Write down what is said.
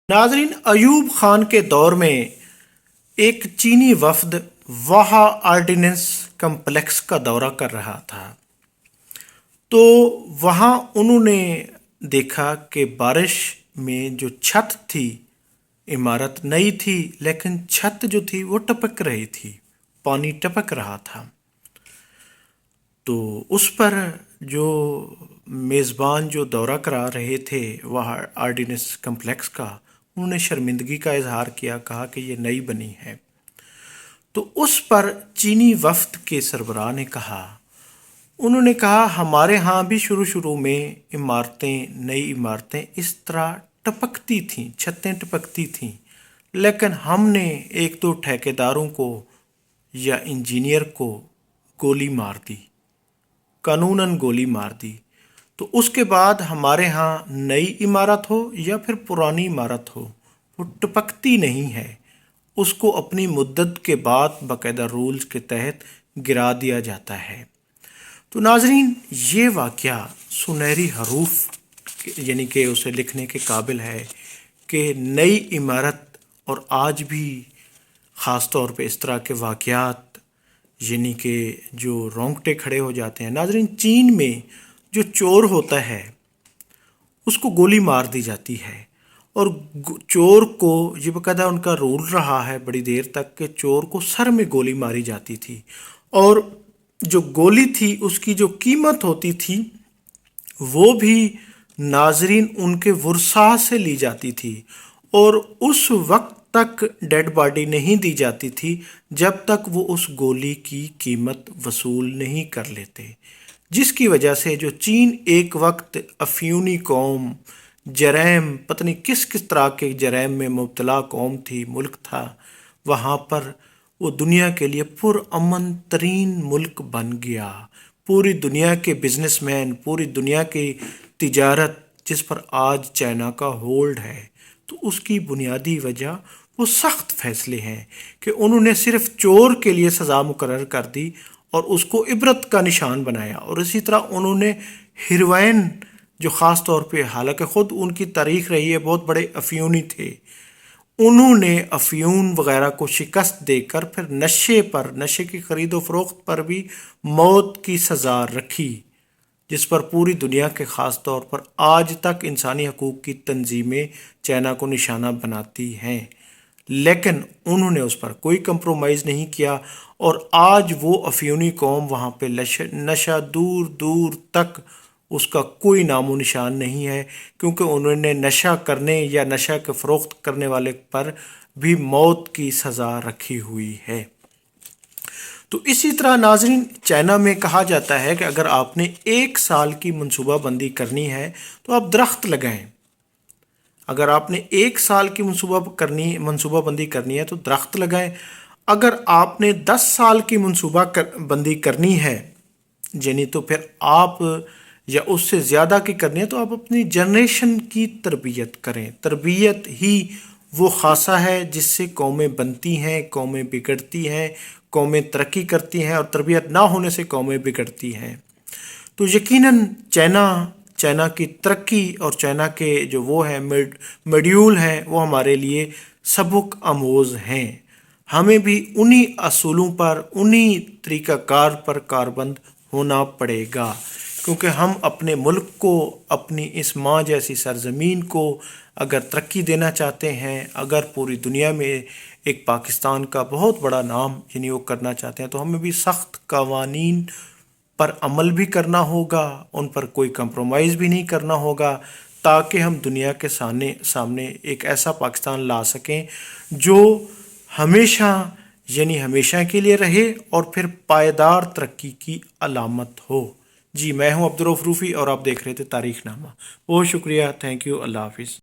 नाजरीन, अयूब खान के दौर में एक चीनी वफद वाहा आर्डिनेंस कम्प्लेक्स का दौरा कर रहा था। तो वहाँ उन्होंने देखा कि बारिश में जो छत थी, इमारत नई थी लेकिन छत जो थी वो टपक रही थी, पानी टपक रहा था। तो उस पर जो मेज़बान जो दौरा करा रहे थे वह आर्डिनेंस कम्प्लेक्स का, उन्होंने शर्मिंदगी का इजहार किया, कहा कि ये नई बनी है। तो उस पर चीनी वफ्द के सरबराह ने कहा, उन्होंने कहा हमारे यहाँ भी शुरू में नई इमारतें इस तरह टपकती थीं, छतें टपकती थीं, लेकिन हमने एक दो ठेकेदारों को या इंजीनियर को गोली मार दी, कानूनन गोली मार दी। तो उसके बाद हमारे यहाँ नई इमारत हो या फिर पुरानी इमारत हो, वो टपकती नहीं है, उसको अपनी मुद्दत के बाद बाकायदा रूल्स के तहत गिरा दिया जाता है। तो नाजरीन, ये वाक़या सुनहरी हरूफ यानी कि उसे लिखने के काबिल है कि नई इमारत, और आज भी ख़ास तौर पे इस तरह के वाक़यात यानी कि जो रोंगटे खड़े हो जाते हैं। नाजरीन, चीन में जो चोर होता है उसको गोली मार दी जाती है, और चोर को ये बाकायदा उनका रूल रहा है बड़ी देर तक कि चोर को सर में गोली मारी जाती थी, और जो गोली थी उसकी जो कीमत होती थी वो भी नाजरीन उनके वुरसा से ली जाती थी, और उस वक्त तक डेड बॉडी नहीं दी जाती थी जब तक वो उस गोली की कीमत वसूल नहीं कर लेते। जिसकी वजह से जो चीन एक वक्त अफ्यूनी कौम, जरैम, पता नहीं किस किस तरह के जरैम में मुब्तला कौम थी, मुल्क था, वहाँ पर वो दुनिया के लिए पुरअमन तरीन मुल्क बन गया। पूरी दुनिया के बिजनेसमैन, पूरी दुनिया की तिजारत जिस पर आज चाइना का होल्ड है, तो उसकी बुनियादी वजह वो सख्त फैसले हैं कि उन्होंने सिर्फ चोर के लिए सज़ा मुकर्रर कर दी और उसको इबरत का निशान बनाया। और इसी तरह उन्होंने हिरवाइन जो ख़ास तौर पे, हालांकि ख़ुद उनकी तारीख रही है बहुत बड़े अफ्यूनी थे, उन्होंने अफ्यून वगैरह को शिकस्त देकर फिर नशे की खरीद व फरोख्त पर भी मौत की सज़ा रखी, जिस पर पूरी दुनिया के ख़ास तौर पर आज तक इंसानी हकूक़ की तंजीमें चाइना को निशाना बनाती हैं। लेकिन उन्होंने उस पर कोई कंप्रोमाइज़ नहीं किया, और आज वो अफ्यूनी कौम वहाँ पे नशा दूर दूर तक उसका कोई नामो निशान नहीं है, क्योंकि उन्होंने नशा करने या नशा के फ़रोख्त करने वाले पर भी मौत की सज़ा रखी हुई है। तो इसी तरह नाजरीन, चाइना में कहा जाता है कि अगर आपने 1 साल की मनसूबाबंदी करनी है तो आप दरख्त लगाएं। अगर आपने 1 साल की मनसूबाबंदी करनी है तो दरख्त लगाएं। अगर आपने 10 साल की बंदी करनी है यानी तो फिर आप, या उससे ज़्यादा की करनी है, तो आप अपनी जनरेशन की तरबियत करें। तरबियत ही वो खासा है जिससे कौमें बनती हैं, कौमें बिगड़ती हैं, कौमें तरक्की करती हैं, और तरबियत ना होने से कौमें बिगड़ती हैं। तो यकीनन चाइना की तरक्की और चाइना के जो वो है मॉड्यूल हैं वो हमारे लिए सबक आमोज़ हैं। हमें भी उन्हीं असूलों पर, उन्हीं तरीक़ाकार पर कारबंद होना पड़ेगा, क्योंकि हम अपने मुल्क को, अपनी इस माँ जैसी सरज़मीन को अगर तरक्की देना चाहते हैं, अगर पूरी दुनिया में एक पाकिस्तान का बहुत बड़ा नाम यानी वो करना चाहते हैं, तो हमें भी सख्त कवानीन पर अमल भी करना होगा, उन पर कोई कंप्रोमाइज़ भी नहीं करना होगा, ताकि हम दुनिया के सामने एक ऐसा पाकिस्तान ला सकें जो हमेशा हमेशा के लिए रहे और फिर पायदार तरक्की की अलामत हो। जी, मैं हूं अब्दुल रऊफ रूफ़ी और आप देख रहे थे तारीख़नामा। बहुत शुक्रिया, थैंक यू, अल्लाह हाफ़िज़।